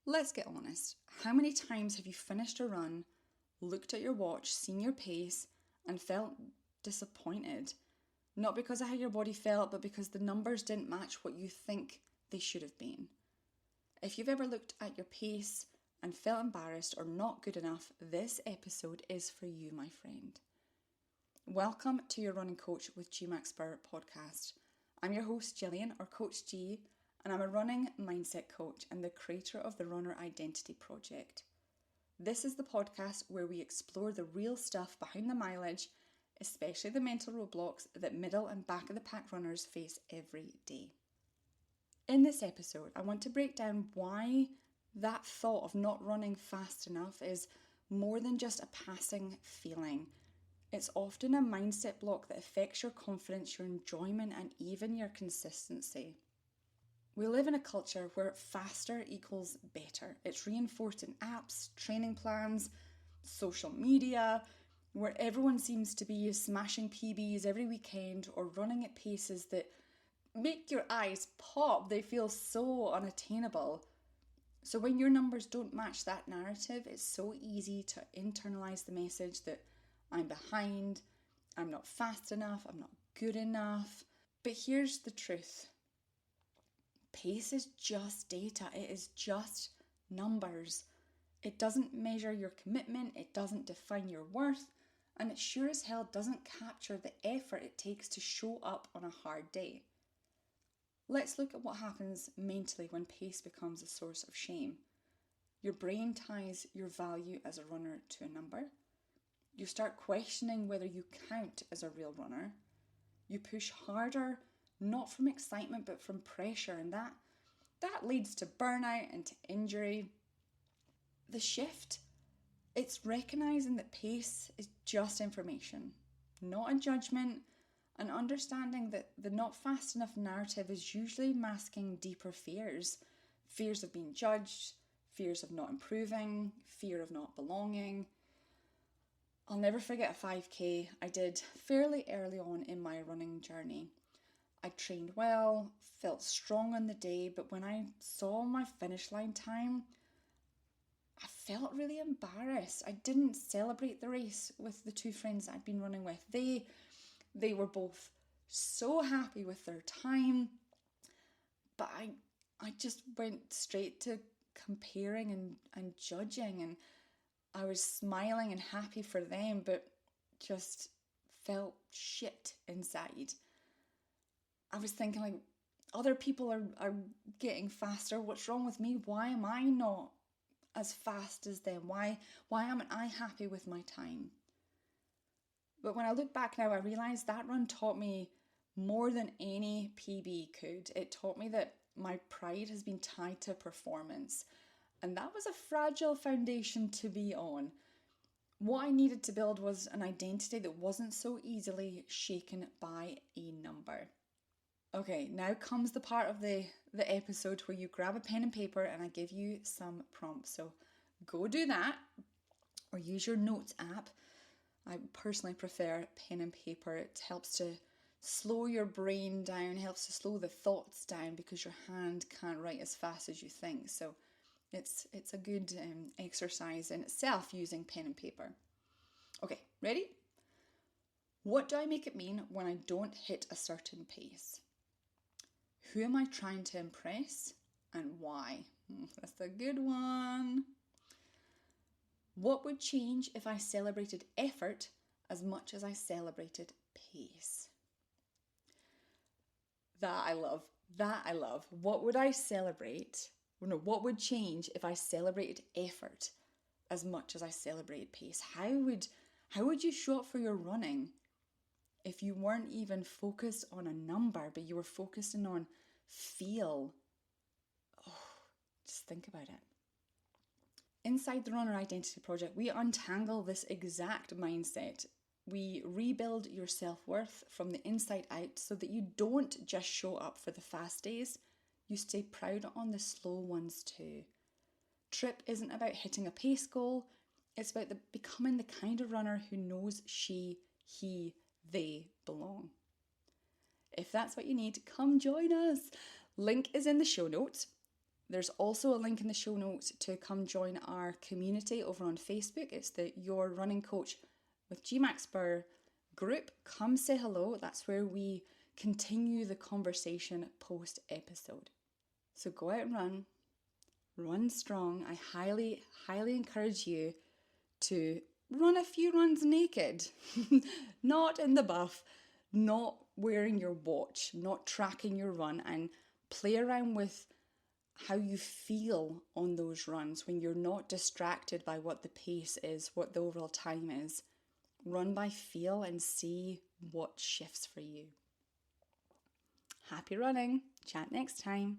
Let's get honest. How many times have you finished a run, looked at your watch, seen your pace, and felt disappointed? Not because of how your body felt, but because the numbers didn't match what you think they should have been. If you've ever looked at your pace and felt embarrassed or not good enough, this episode is for you, my friend. Welcome to your Running Coach with GMacSpurr podcast. I'm your host, Gillian, or Coach G, and I'm a running mindset coach and the creator of the Runner Identity Project. This is the podcast where we explore the real stuff behind the mileage, especially the mental roadblocks that middle and back of the pack runners face every day. In this episode, I want to break down why that thought of not running fast enough is more than just a passing feeling. It's often a mindset block that affects your confidence, your enjoyment, and even your consistency. We live in a culture where faster equals better. It's reinforced in apps, training plans, social media, where everyone seems to be smashing PBs every weekend or running at paces that make your eyes pop. They feel so unattainable. So when your numbers don't match that narrative, it's so easy to internalize the message that I'm behind, I'm not fast enough, I'm not good enough. But here's the truth. Pace is just data. It is just numbers. It doesn't measure your commitment, it doesn't define your worth, and it sure as hell doesn't capture the effort it takes to show up on a hard day. Let's look at what happens mentally when pace becomes a source of shame. Your brain ties your value as a runner to a number. You start questioning whether you count as a real runner. You push harder, not from excitement, but from pressure, and that leads to burnout and to injury. The shift, it's recognizing that pace is just information, not a judgment, and understanding that the not fast enough narrative is usually masking deeper fears. Fears of being judged, fears of not improving, fear of not belonging. I'll never forget a 5K I did fairly early on in my running journey. I trained well, felt strong on the day, but when I saw my finish line time, I felt really embarrassed. I didn't celebrate the race with the two friends I'd been running with. They were both so happy with their time, but I just went straight to comparing and judging, and I was smiling and happy for them, but just felt shit inside. I was thinking, like, other people are getting faster. What's wrong with me? Why am I not as fast as them? Why am I happy with my time? But when I look back now, I realise that run taught me more than any PB could. It taught me that my pride has been tied to performance. And that was a fragile foundation to be on. What I needed to build was an identity that wasn't so easily shaken by a number. Okay, now comes the part of the episode where you grab a pen and paper and I give you some prompts. So go do that or use your notes app. I personally prefer pen and paper. It helps to slow your brain down, helps to slow the thoughts down because your hand can't write as fast as you think. So it's a good exercise in itself using pen and paper. Okay, ready? What do I make it mean when I don't hit a certain pace? Who am I trying to impress and why? That's a good one. What would change if I celebrated effort as much as I celebrated pace? That I love. What would I celebrate? What would change if I celebrated effort as much as I celebrated pace? How would you show up for your running if you weren't even focused on a number, but you were focusing on feel? Oh, just think about it. Inside the Runner Identity Project, we untangle this exact mindset. We rebuild your self-worth from the inside out so that you don't just show up for the fast days, you stay proud on the slow ones too. Trip isn't about hitting a pace goal, it's about becoming the kind of runner who knows they belong. If that's what you need, come join us. Link is in the show notes. There's also a link in the show notes to come join our community over on Facebook. It's the Your Running Coach with GMacSpurr group. Come say hello. That's where we continue the conversation post episode. So go out and run strong. I highly, highly encourage you to run a few runs naked, not in the buff, not wearing your watch, not tracking your run, and play around with how you feel on those runs when you're not distracted by what the pace is, what the overall time is. Run by feel and see what shifts for you. Happy running. Chat next time.